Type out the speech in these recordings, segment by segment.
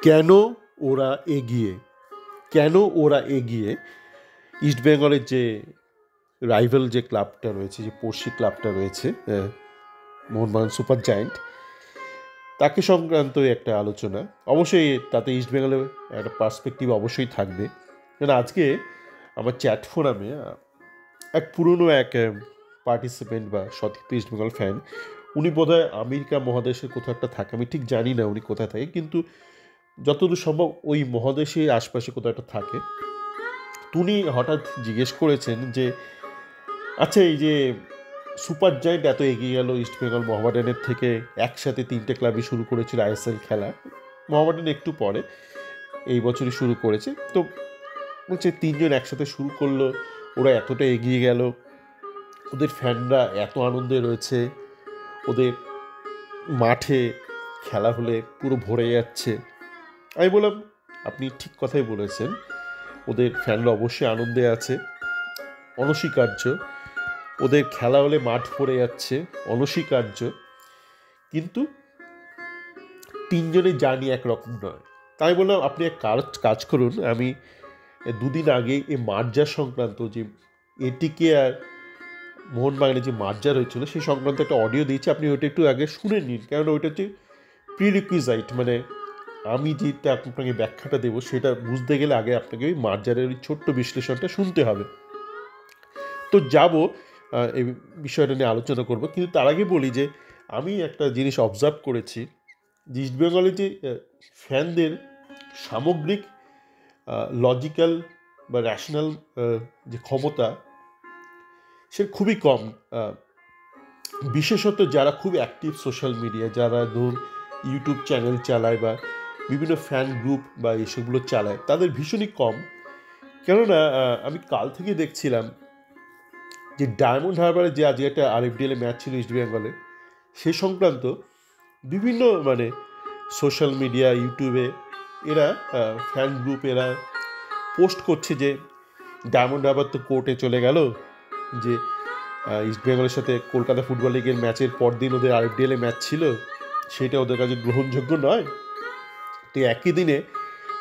কেন ওরা এগিয়ে কেন ওরা এগিয়ে ইস্টবেঙ্গলের যে রাইভাল যে ক্লাবটা রয়েছে, যে পড়শি ক্লাবটা রয়েছে মোহনবাগান সুপার জায়েন্ট, তাকে সংক্রান্ত একটা আলোচনা। অবশ্যই তাতে ইস্টবেঙ্গলের একটা পার্সপেক্টিভ অবশ্যই থাকবে। কারণ আজকে আমার চ্যাট ফোরামে এক পুরনো এক পার্টিসিপেন্ট বা সতীর্থ ইস্টবেঙ্গল ফ্যান, উনি বোধহয় আমেরিকা মহাদেশের কোথাও একটা থাকে, আমি ঠিক জানি না উনি কোথায় থাকে, কিন্তু যতদূর সম্ভব ওই মহাদেশের আশপাশে কোথাও একটা থাকে। উনি হঠাৎ জিজ্ঞেস করেছেন যে আচ্ছা, এই যে সুপার জায়েন্ট এত এগিয়ে গেল ইস্টবেঙ্গল মোহামেডানের থেকে, একসাথে 3টে ক্লাবই শুরু করেছিল আইএসএল খেলা, মোহামেডান একটু পরে এই বছরই শুরু করেছে, তো বলছে 3জন একসাথে শুরু করলো, ওরা এতটা এগিয়ে গেল, ওদের ফ্যানরা এত আনন্দে রয়েছে, ওদের মাঠে খেলা হলে পুরো ভরে যাচ্ছে। আমি বললাম আপনি ঠিক কথাই বলেছেন, ওদের ফ্যানরা অবশ্যই আনন্দে আছে, অনস্বীকার্য, ওদের খেলা হলে মাঠ ভরে যাচ্ছে, অনস্বীকার্য, কিন্তু 3জনের জার্নি একরকম নয়। তাই বললাম আপনি এক কাজ করুন, আমি 2 দিন আগে এই মার্জার সংক্রান্ত, যে এটিকে আর মোহনবাগানের যে মার্জার হয়েছিল সেই সংক্রান্ত একটা অডিও দিয়েছি, আপনি ওইটা একটু আগে শুনে নিন, কারণ ওইটা হচ্ছে প্রিরিকুইজাইট, মানে আমি যেটা আপনাকে ব্যাখ্যাটা দেবো সেটা বুঝতে গেলে আগে আপনাকে ওই মার্জারের ওই ছোট্ট বিশ্লেষণটা শুনতে হবে। তো যাব এই বিষয়টা নিয়ে আলোচনা করব, কিন্তু তার আগে বলি যে আমি একটা জিনিস অবজার্ভ করেছি, যে ইস্টবেঙ্গলে যে ফ্যানদের সামগ্রিক লজিক্যাল বা র্যাশনাল যে ক্ষমতা সে খুবই কম। বিশেষত যারা খুব অ্যাক্টিভ সোশ্যাল মিডিয়া, যারা ধরুন ইউটিউব চ্যানেল চালায় বা বিভিন্ন ফ্যান গ্রুপ বা এসবগুলো চালায়, তাদের ভীষণই কম। কেননা আমি কাল থেকে দেখছিলাম যে ডায়মন্ড হারবারে যে আজকে একটা আরএফডিএল ম্যাচ ছিল ইস্টবেঙ্গলে, সে সংক্রান্ত বিভিন্ন মানে সোশ্যাল মিডিয়া, ইউটিউবে এরা ফ্যান গ্রুপ এরা পোস্ট করছে যে ডায়মন্ড হারবার তো কোর্টে চলে গেল, যে ইস্টবেঙ্গলের সাথে কলকাতা ফুটবল লিগের ম্যাচের পরদিন ওদের আরএফডিএলে ম্যাচ ছিল, সেটা ওদের কাছে গ্রহণযোগ্য নয়। তো একই দিনে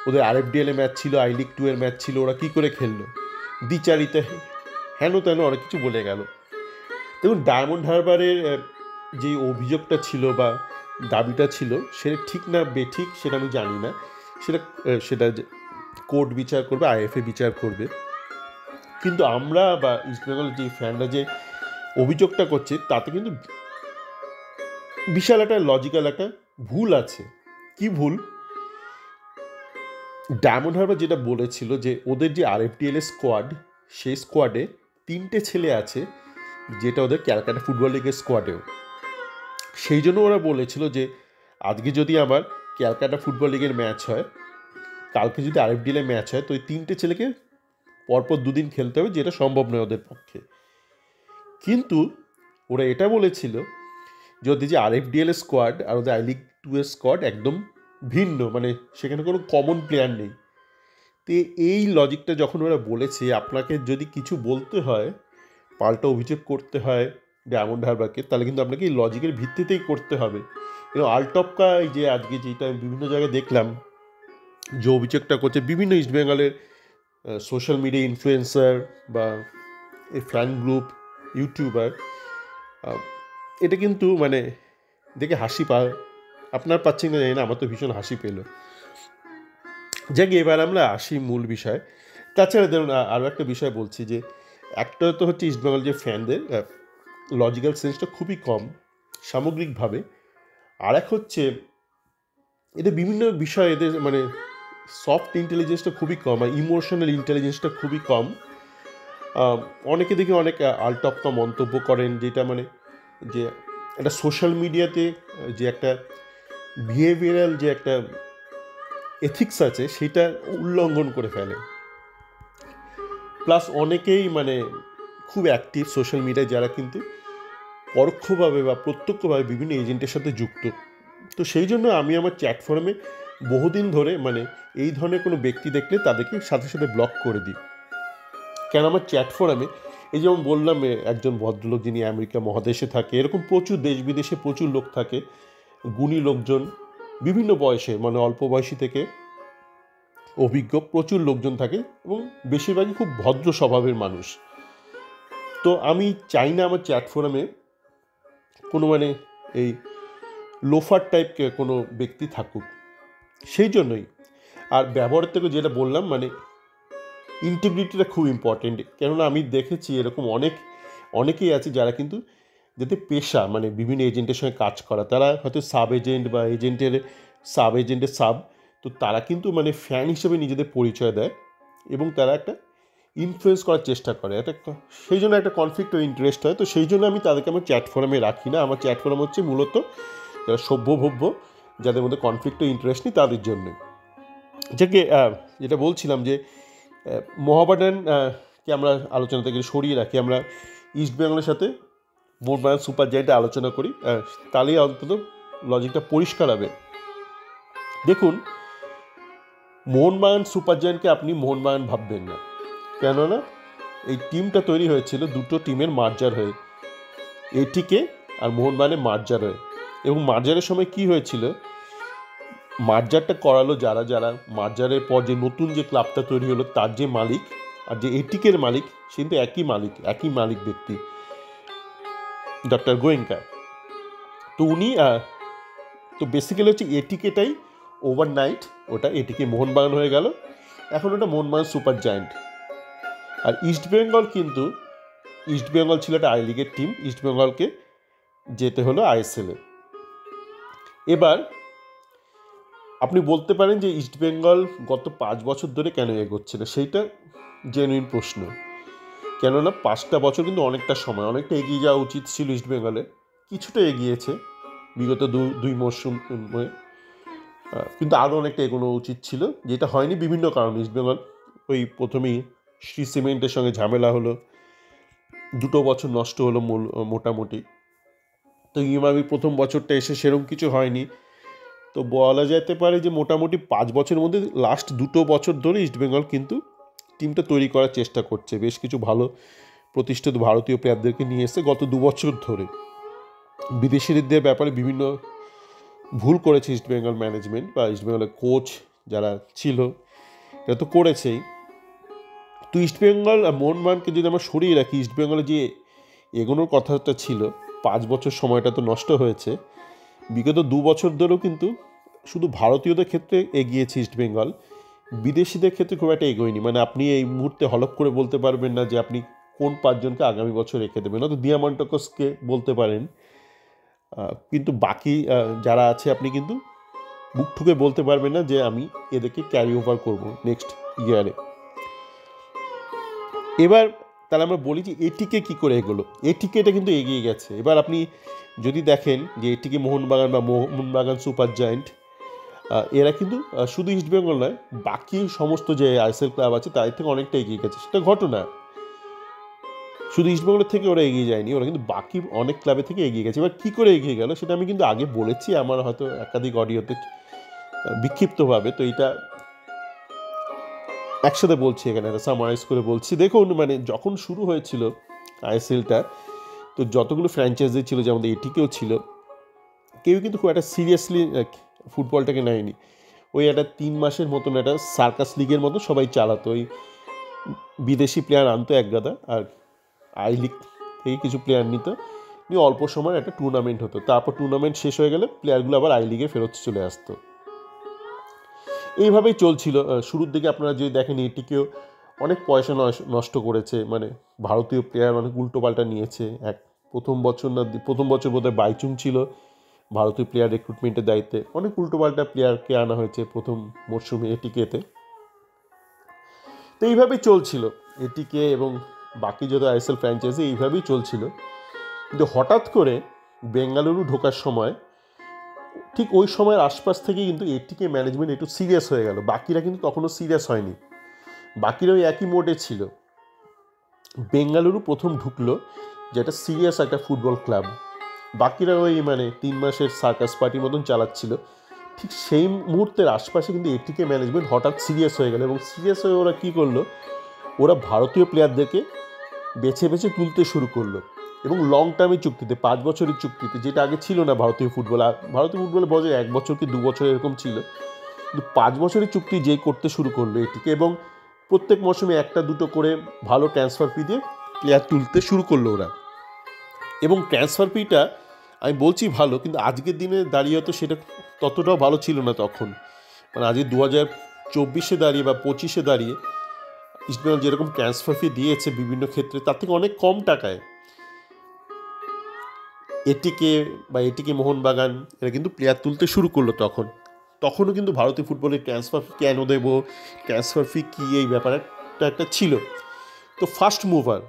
ওদের আরএফডিএলে ম্যাচ ছিল, আই লিগ 2 এর ম্যাচ ছিল, ওরা কী করে খেললো, দ্বিচারিতা হেন তেন অনেক কিছু বলে গেল। দেখুন, ডায়মন্ড হারবারের যে অভিযোগটা ছিল বা দাবিটা ছিল, সেটা ঠিক না বেঠিক সেটা আমি জানি না, সেটা কোর্ট বিচার করবে, আইএফএ বিচার করবে। কিন্তু আমরা বা ইস্টবেঙ্গলের যে ফ্যানরা যে অভিযোগটা করছে, তাতে কিন্তু বিশাল একটা লজিক্যাল একটা ভুল আছে। কি ভুল? ডায়মন্ড হারবার যেটা বলেছিল যে ওদের যে আরএফডিএল এর স্কোয়াড, সেই স্কোয়াডে 3টে ছেলে আছে যেটা ওদের ক্যালকাটা ফুটবল লিগের স্কোয়াডেও। সেই জন্য ওরা বলেছিল যে আজকে যদি আমার ক্যালকাটা ফুটবল লিগের ম্যাচ হয়, কালকে যদি আরএফডিএল এর ম্যাচ হয়, তো ওই 3টে ছেলেকে পরপর 2 দিন খেলতে হবে, যেটা সম্ভব নয় ওদের পক্ষে। কিন্তু ওরা এটা বলেছিল যে ওদের যে আরএফডিএল এর স্কোয়াড আর ওদের আই লিগ 2 এর স্কোয়াড একদম ভিন্ন, মানে সেখানে কোনো কমন প্লেয়ার নেই। তো এই লজিকটা যখন ওরা বলেছে, আপনাকে যদি কিছু বলতে হয়, পাল্টা অভিযোগ করতে হয় ডায়মন্ড হারবারকে, তাহলে কিন্তু আপনাকে এই লজিকের ভিত্তিতেই করতে হবে। এবং আলটপকা এই যে আজকে যেটা আমি বিভিন্ন জায়গায় দেখলাম যে অভিযোগটা করছে বিভিন্ন ইস্টবেঙ্গলের সোশ্যাল মিডিয়া ইনফ্লুয়েন্সার বা এই ফ্যান গ্রুপ, ইউটিউবার, এটা কিন্তু মানে দেখে হাসি আপনার পাচ্ছেন না জানি না, আমার তো ভীষণ হাসি পেল। যাকে এবার আমরা আসি মূল বিষয়। তাছাড়া ধরুন আরও একটা বিষয় বলছি, যে একটা তো হচ্ছে ইস্টবেঙ্গল যে ফ্যানদের লজিক্যাল সেন্সটা খুবই কম সামগ্রিকভাবে, আর এক হচ্ছে এদের বিভিন্ন বিষয়, এদের মানে সফট ইন্টেলিজেন্সটা খুবই কম, আর ইমোশনাল ইন্টেলিজেন্সটা খুবই কম। অনেকে দেখি অনেক আলটপকা মন্তব্য করেন, যেটা মানে যে একটা সোশ্যাল মিডিয়াতে যে একটা বিহেভিয়ারাল যে একটা এথিক্স আছে, সেটা উল্লঙ্ঘন করে ফেলে। প্লাস অনেকেই মানে খুব অ্যাক্টিভ সোশ্যাল মিডিয়ায়, যারা কিন্তু পরোক্ষভাবে বা প্রত্যক্ষভাবে বিভিন্ন এজেন্টের সাথে যুক্ত। তো সেই জন্য আমি আমার চ্যাট ফোরামে বহুদিন ধরে মানে এই ধরনের কোনো ব্যক্তি দেখলে তাদেরকে সাথে সাথে ব্লক করে দিই। কেন, আমার চ্যাট ফোরামে এই যেমন বললাম, একজন ভদ্রলোক যিনি আমেরিকা মহাদেশে থাকে, এরকম প্রচুর দেশ বিদেশে প্রচুর লোক থাকে, গুণী লোকজন, বিভিন্ন বয়সে, মানে অল্প বয়সী থেকে অভিজ্ঞ প্রচুর লোকজন থাকে এবং বেশিরভাগই খুব ভদ্র স্বভাবের মানুষ। তো আমি চাই না আমার চ্যাট ফোরামে কোনো মানে এই লোফার টাইপকে কোনো ব্যক্তি থাকুক, সেই জন্যই। আর ব্যবহারের থেকে যেটা বললাম, মানে ইন্টিগ্রিটিটা খুব ইম্পর্টেন্ট। কেননা আমি দেখেছি এরকম অনেকেই আছে যারা কিন্তু যাতে পেশা, মানে বিভিন্ন এজেন্টের সঙ্গে কাজ করা, তারা হয়তো সাব এজেন্ট বা এজেন্টের সাব, তো তারা কিন্তু মানে ফ্যান হিসেবে নিজেদের পরিচয় দেয় এবং তারা একটা ইনফ্লুয়েন্স করার চেষ্টা করে, সেই জন্য একটা কনফ্লিক্ট ও ইন্টারেস্ট হয়। তো সেই জন্য আমি তাদেরকে আমার চ্যাট ফোরামে রাখি না। আমার চ্যাট ফোরাম হচ্ছে মূলত যারা সভ্য, যাদের মধ্যে কনফ্লিক্ট ও ইন্টারেস্ট নেই, তাদের জন্য। যেটা বলছিলাম যে মোহামেডানকে আমরা আলোচনা থেকে সরিয়ে রাখি, আমরা ইস্টবেঙ্গলের সাথে মোহনবাগান সুপার জায়েন্টে আলোচনা করি, তাহলেই অন্তত লজিকটা পরিষ্কার হবে। দেখুন, মোহনবাগান সুপার জায়েন্টকে আপনি মোহনবাগান ভাববেন না, কেননা এই টিমটা তৈরি হয়েছিল দুটো টিমের মার্জার হয়ে, এটিকে আর মোহনবাগানের মার্জার হয়ে। এবং মার্জারের সময় কি হয়েছিল, মার্জারটা করালো যারা মার্জারের পর যে নতুন যে ক্লাবটা তৈরি হলো, তার যে মালিক আর যে এটিকের মালিক, সে কিন্তু একই মালিক ব্যক্তি, ডক্টর গোয়েঙ্কা। তো উনি তো বেসিক্যালি হচ্ছে এটিকেটাই ওভারনাইট ওটা এটিকে মোহনবাগান হয়ে গেল, এখন ওটা মোহনবাগান সুপার জায়েন্ট। আর ইস্টবেঙ্গল ছিল একটা আই লিগের টিম, ইস্টবেঙ্গলকে যেতে হলো আইএসএলে। এবার আপনি বলতে পারেন যে ইস্টবেঙ্গল গত 5 বছর ধরে কেন এগোচ্ছে না, সেইটা জেনুইন প্রশ্ন। কেননা 5টা বছর কিন্তু অনেকটা সময়, অনেকটা এগিয়ে যাওয়া উচিত ছিল ইস্টবেঙ্গলের, কিছুটা এগিয়েছে বিগত দুই মরশুম, কিন্তু আরও অনেকটা এগোনো উচিত ছিল, যেটা হয়নি বিভিন্ন কারণে। ইস্টবেঙ্গল ওই প্রথমেই শ্রী সিমেন্টের সঙ্গে ঝামেলা হলো, 2 বছর নষ্ট হলো মোটামুটি। তো ইমামি প্রথম বছরটা এসে সেরকম কিছু হয়নি। তো বলা যেতে পারে যে মোটামুটি 5 বছরের মধ্যে লাস্ট 2 বছর ধরে ইস্টবেঙ্গল কিন্তু টিমটা তৈরি করার চেষ্টা করছে, বেশ কিছু ভালো প্রতিষ্ঠিত ভারতীয় প্লেয়ারদেরকে নিয়ে এসে গত 2 বছর ধরে। বিদেশিদের ব্যাপারে বিভিন্ন ভুল করেছে ইস্টবেঙ্গল ম্যানেজমেন্ট বা ইস্টবেঙ্গলের কোচ যারা ছিল, এটা তো করেছেই। তো ইস্টবেঙ্গল আর মোহনবাগানকে যদি আমরা সরিয়ে রাখি, ইস্টবেঙ্গলে যে এগোনোর কথাটা ছিল, 5 বছর সময়টা তো নষ্ট হয়েছে। বিগত 2 বছর ধরেও কিন্তু শুধু ভারতীয়দের ক্ষেত্রে এগিয়েছে ইস্টবেঙ্গল, বিদেশিদের ক্ষেত্রে খুব একটা এগোয়নি। মানে আপনি এই মুহূর্তে হলপ করে বলতে পারবেন না যে আপনি কোন 5 জনকে আগামী বছর রেখে দেবেন, হয়তো দিয়ামন্টাকসকে বলতে পারেন, কিন্তু বাকি যারা আছে আপনি কিন্তু বুক ঠুকে বলতে পারবেন না যে আমি এদেরকে ক্যারি ওভার করবো নেক্সট ইয়ারে। এবার তাহলে আমরা বলি যে এটিকে কী করে এগোলো, এটিকে এটা কিন্তু এগিয়ে গেছে। এবার আপনি যদি দেখেন যে এটিকে মোহনবাগান বা মোহনবাগান সুপার জায়েন্ট, এরা কিন্তু শুধু ইস্টবেঙ্গল নয়, বাকি সমস্ত যে আইএসএল ক্লাব আছে তাদের থেকে অনেকটা এগিয়ে গেছে, সেটা ঘটনা। শুধু ইস্টবেঙ্গলের থেকে ওরা এগিয়ে যায়নি, ওরা কিন্তু বাকি অনেক ক্লাবের থেকে এগিয়ে গেছে। এবার কী করে এগিয়ে গেল সেটা আমি কিন্তু আগে বলেছি, আমার হয়তো একাধিক অডিওতে বিক্ষিপ্তভাবে, তো এটা একসাথে বলছি এখানে, একটা সামারাইজ করে বলছি। দেখুন, মানে যখন শুরু হয়েছিল আইএসএলটা, তো যতগুলো ফ্র্যাঞ্চাইজি ছিল, যেমন এটিকেও ছিল, কেউ কিন্তু খুব একটা সিরিয়াসলি ফুটবলটাকে নেয়নি। ওই একটা 3 মাসের মতন একটা সার্কাস লিগের মতো সবাই চালাতো, ওই বিদেশি প্লেয়ার আনতো এক গাদা, আর আই লিগ থেকে কিছু প্লেয়ার নিত, নিয়ে অল্প সময় একটা টুর্নামেন্ট হতো, তারপর টুর্নামেন্ট শেষ হয়ে গেলে প্লেয়ারগুলো আবার আই লিগে ফেরত চলে আসতো। এইভাবেই চলছিল শুরুর দিকে। আপনারা যদি দেখেন, এটিকেও অনেক পয়সা নষ্ট করেছে, মানে ভারতীয় প্লেয়ার অনেক উল্টোপাল্টা নিয়েছে। প্রথম বছর বোধহয় বাইচুং ছিল ভারতীয় প্লেয়ার রিক্রুটমেন্টের দায়িত্বে, অনেক উল্টোপাল্টা প্লেয়ারকে আনা হয়েছে প্রথম মরশুমে এটিকেতে। তো এইভাবেই চলছিল এটিকে এবং বাকি যত আইএসএল ফ্র্যাঞ্চাইজি, এইভাবেই চলছিল। কিন্তু হঠাৎ করে বেঙ্গালুরু ঢোকার সময়, ঠিক ওই সময়ের আশপাশ থেকেই কিন্তু এটিকে ম্যানেজমেন্ট একটু সিরিয়াস হয়ে গেল। বাকিরা কিন্তু তখনও সিরিয়াস হয়নি, বাকিরা ওই একই মোডে ছিল। বেঙ্গালুরু প্রথম ঢুকলো, যেটা সিরিয়াস একটা ফুটবল ক্লাব, বাকিরা ওই মানে 3 মাসের সার্কাস পার্টির মতন চালাচ্ছিল। ঠিক সেই মুহূর্তের আশপাশে কিন্তু এটিকে ম্যানেজমেন্ট হঠাৎ সিরিয়াস হয়ে গেল, এবং সিরিয়াস হয়ে ওরা কী করলো, ওরা ভারতীয় প্লেয়ারদেরকে বেছে বেছে তুলতে শুরু করলো। এবং লং টার্মের চুক্তিতে, 5 বছরের চুক্তিতে, যেটা আগে ছিল না ভারতীয় ফুটবল। আর ভারতীয় ফুটবলে বলা যায় 1 বছর কি 2 বছর এরকম ছিল, কিন্তু 5 বছরের চুক্তি যেই করতে শুরু করলো এটিকে, এবং প্রত্যেক মৌসুমে 1-2 করে ভালো ট্রান্সফার ফি দিয়ে প্লেয়ার তুলতে শুরু করলো ওরা। এবং ট্রান্সফার ফিটা আমি বলছি ভালো, কিন্তু আজকের দিনে দাঁড়িয়ে তো সেটা ততটাও ভালো ছিল না তখন। মানে আজকে 2024-এ দাঁড়িয়ে বা 25-এ দাঁড়িয়ে ইস্টবেঙ্গল যেরকম ট্রান্সফার ফি দিয়েছে বিভিন্ন ক্ষেত্রে, তার থেকে অনেক কম টাকায় এটিকে মোহনবাগান এরা কিন্তু প্লেয়ার তুলতে শুরু করলো তখনও কিন্তু ভারতীয় ফুটবলের ট্রান্সফার ফি কেন দেবো, ট্রান্সফার ফি কী, এই ব্যাপারটা একটা ছিল। তো ফার্স্ট মুভার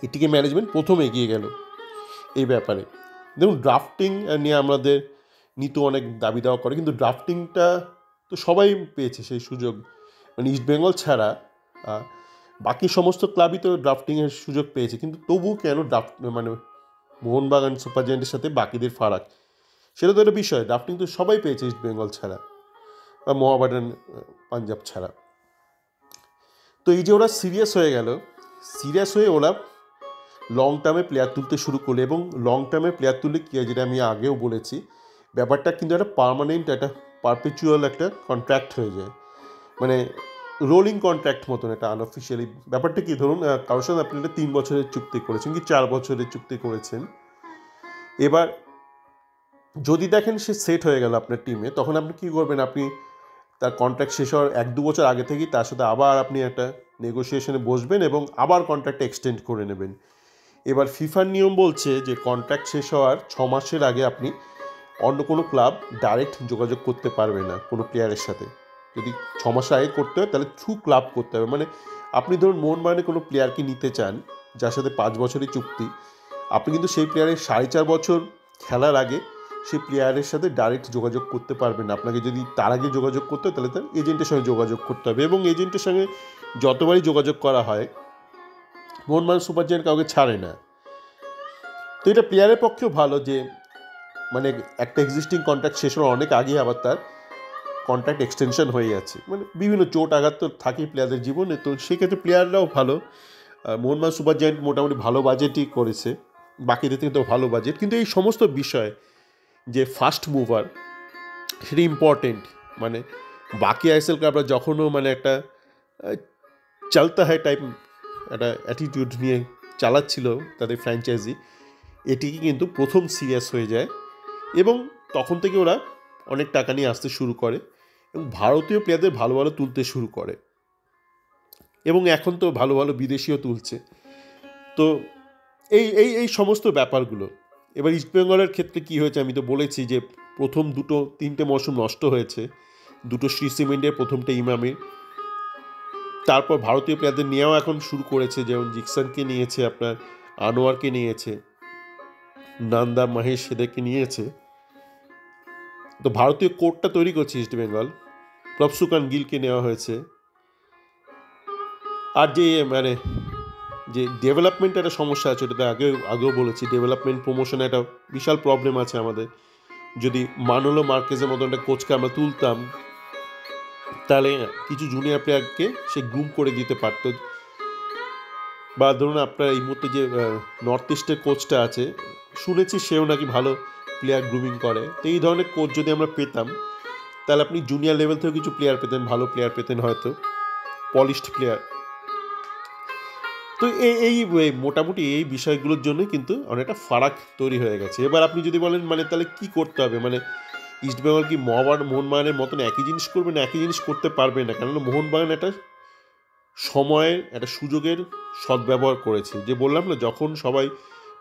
এটিকে ম্যানেজমেন্ট প্রথম এগিয়ে গেল এই ব্যাপারে। দেখুন, ড্রাফটিং নিয়ে আমাদের নিতু অনেক দাবি দেওয়া করে, কিন্তু ড্রাফটিংটা তো সবাই পেয়েছে সেই সুযোগ, মানে ইস্টবেঙ্গল ছাড়া বাকি সমস্ত ক্লাবই তো ড্রাফটিংয়ের সুযোগ পেয়েছে, কিন্তু তবু কেন মানে মোহনবাগান সুপার জায়ান্টের সাথে বাকিদের ফারাক, সেটা তো একটা বিষয়। ড্রাফটিং তো সবাই পেয়েছে ইস্টবেঙ্গল ছাড়া বা মোহামেডান পাঞ্জাব ছাড়া। তো এই যে ওরা সিরিয়াস হয়ে ওরা লং টার্মে প্লেয়ার তুলতে শুরু করলো, এবং লং টার্মে প্লেয়ার তুললে কী হয়, যেটা আমি আগেও বলেছি, ব্যাপারটা কিন্তু একটা পার্মানেন্ট, একটা পারপেচুয়াল একটা কন্ট্রাক্ট হয়ে যায়, মানে রোলিং কন্ট্রাক্ট মতন। একটা আনঅফিসিয়ালি ব্যাপারটা কি, ধরুন কারোর সাথে আপনি একটা 3 বছরের চুক্তি করেছেন কি 4 বছরের চুক্তি করেছেন, এবার যদি দেখেন সে সেট হয়ে গেল আপনার টিমে, তখন আপনি কী করবেন, আপনি তার কন্ট্রাক্ট শেষ হওয়ার 1-2 বছর আগে থেকেই তার সাথে আবার আপনি একটা নেগোসিয়েশনে বসবেন এবং আবার কন্ট্রাক্ট এক্সটেন্ড করে নেবেন। এবার ফিফার নিয়ম বলছে যে কন্ট্রাক্ট শেষ হওয়ার 6 মাসের আগে আপনি অন্য কোনো ক্লাব ডাইরেক্ট যোগাযোগ করতে পারবে না কোনো প্লেয়ারের সাথে। যদি 6 মাস আগে করতে হয় তাহলে থ্রু ক্লাব করতে হবে। মানে আপনি ধরুন মোহনবাগানে কোনো প্লেয়ারকে নিতে চান যার সাথে 5 বছরের চুক্তি, আপনি কিন্তু সেই প্লেয়ারের 4.5 বছর খেলার আগে সেই প্লেয়ারের সাথে ডাইরেক্ট যোগাযোগ করতে পারবেন না। আপনাকে যদি তার আগে যোগাযোগ করতে হয় তাহলে তার এজেন্টের সঙ্গে যোগাযোগ করতে হবে, এবং এজেন্টের সঙ্গে যতবারই যোগাযোগ করা হয় মোহনবাগান সুপার জায়ান্ট কাউকে ছাড়ে না। তো এটা প্লেয়ারের পক্ষেও ভালো যে মানে একটা এক্সিস্টিং কন্ট্রাক্ট শেষ হওয়ার অনেক আগে আবার তার কন্ট্রাক্ট এক্সটেনশন হয়ে যাচ্ছে। মানে বিভিন্ন চোট আঘাত তো থাকেই প্লেয়ারদের জীবনে, তো সেক্ষেত্রে প্লেয়াররাও ভালো। মোহনবাগান সুপার জায়ান্ট মোটামুটি ভালো বাজেটই করেছে, বাকিদের থেকে তো ভালো বাজেট, কিন্তু এই সমস্ত বিষয় যে ফার্স্ট মুভার সেটা ইম্পর্টেন্ট। মানে বাকি আইএসএল ক্লাবরা যখনও মানে একটা চলতা হয় টাইপ একটা অ্যাটিটিউড নিয়ে চালাচ্ছিল তাদের ফ্র্যাঞ্চাইজি, এটিকে কিন্তু প্রথম সিরিয়াস হয়ে যায় এবং তখন থেকে ওরা অনেক টাকা নিয়ে আসতে শুরু করে এবং ভারতীয় প্লেয়ারদের ভালো ভালো তুলতে শুরু করে, এবং এখন তো ভালো ভালো বিদেশিও তুলছে। তো এই এই এই সমস্ত ব্যাপারগুলো। এবার ইস্টবেঙ্গলের ক্ষেত্রে কী হয়েছে আমি তো বলেছি যে প্রথম 2-3টে মৌসুম নষ্ট হয়েছে, 2টো শ্রী সিমেন্টের, প্রথমটা ইমামের। তারপর ভারতীয় প্লেয়ারদের নেওয়াও এখন শুরু করেছে, যেমন জিকসনকে নিয়েছে, আপনার আনোয়ারকে নিয়েছে, নান্দা মহেশ এদেরকে নিয়েছে। তো ভারতীয় কোর্টটা তৈরি করছে ইস্টবেঙ্গল, প্রভসুকান গিলকে নেওয়া হয়েছে। আর যে মানে যে ডেভেলপমেন্ট একটা সমস্যা আছে, ওটাতে আগেও বলেছি, ডেভেলপমেন্ট প্রমোশনে একটা বিশাল প্রবলেম আছে আমাদের। যদি মানোলো মার্কেজের মতো একটা কোচকে আমরা তুলতাম তাহলে কিছু জুনিয়র প্লেয়ারকে সে গ্রুম করে দিতে পারত। বা ধরুন আপনার এই মুহূর্তে যে নর্থ ইস্টের কোচটা আছে, শুনেছি সেও নাকি ভালো প্লেয়ার গ্রুমিং করে। তো এই ধরনের কোচ যদি আমরা পেতাম তাহলে আপনি জুনিয়র লেভেল থেকেও কিছু প্লেয়ার পেতেন, ভালো প্লেয়ার পেতেন, হয়তো পলিশড প্লেয়ার। তো এই মোটামুটি এই বিষয়গুলোর জন্য কিন্তু অনেকটা ফারাক তৈরি হয়ে গেছে। এবার আপনি যদি বলেন মানে তাহলে কি করতে হবে, মানে ইস্টবেঙ্গল কি মোহনবাগানের মতন একই জিনিস করবে না? একই জিনিস করতে পারবে না, কেননা মোহনবাগান একটা সময়ের একটা সুযোগের সদ্ব্যবহার করেছে। যে বললাম না, যখন সবাই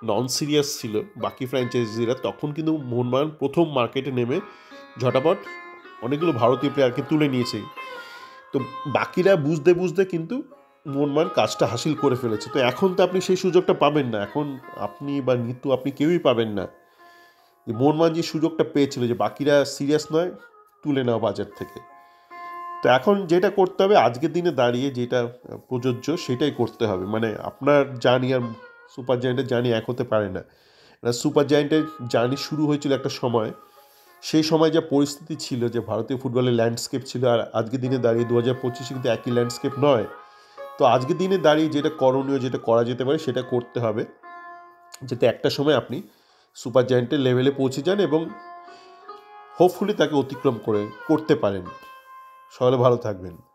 নন সিরিয়াস ছিল বাকি ফ্র্যাঞ্চাইজিরা, তখন কিন্তু মোহনবাগান প্রথম মার্কেটে নেমে ঝটাপট অনেকগুলো ভারতীয় প্লেয়ারকে তুলে নিয়েছে। তো বাকিরা বুঝতে বুঝতে কিন্তু মোহনবাগান কাজটা হাসিল করে ফেলেছে। তো এখন তো আপনি সেই সুযোগটা পাবেন না, এখন আপনি বা নিতু আপনি কেউই পাবেন না যে মোহনবাগান যে সুযোগটা পেয়েছিল যে বাকিরা সিরিয়াস নয়, তুলে নেওয়া বাজার থেকে। তো এখন যেটা করতে হবে আজকের দিনে দাঁড়িয়ে, যেটা প্রযোজ্য সেটাই করতে হবে। মানে আপনার জার্নি আর সুপার জায়ান্টের জার্নি এক হতে পারে না। সুপার জায়ান্টের জার্নি শুরু হয়েছিল একটা সময়, সেই সময় যা পরিস্থিতি ছিল, যে ভারতীয় ফুটবলের ল্যান্ডস্কেপ ছিল, আর আজকের দিনে দাঁড়িয়ে 2025 কিন্তু একই ল্যান্ডস্কেপ নয়। তো আজকের দিনে দাঁড়িয়ে যেটা করণীয়, যেটা করা যেতে পারে সেটা করতে হবে। যাতে একটা সময় আপনি সুপার জায়ান্টের লেভেলে পৌঁছে যান এবং হোপফুলি তাকে অতিক্রম করতে পারেন। সকলে ভালো থাকবেন।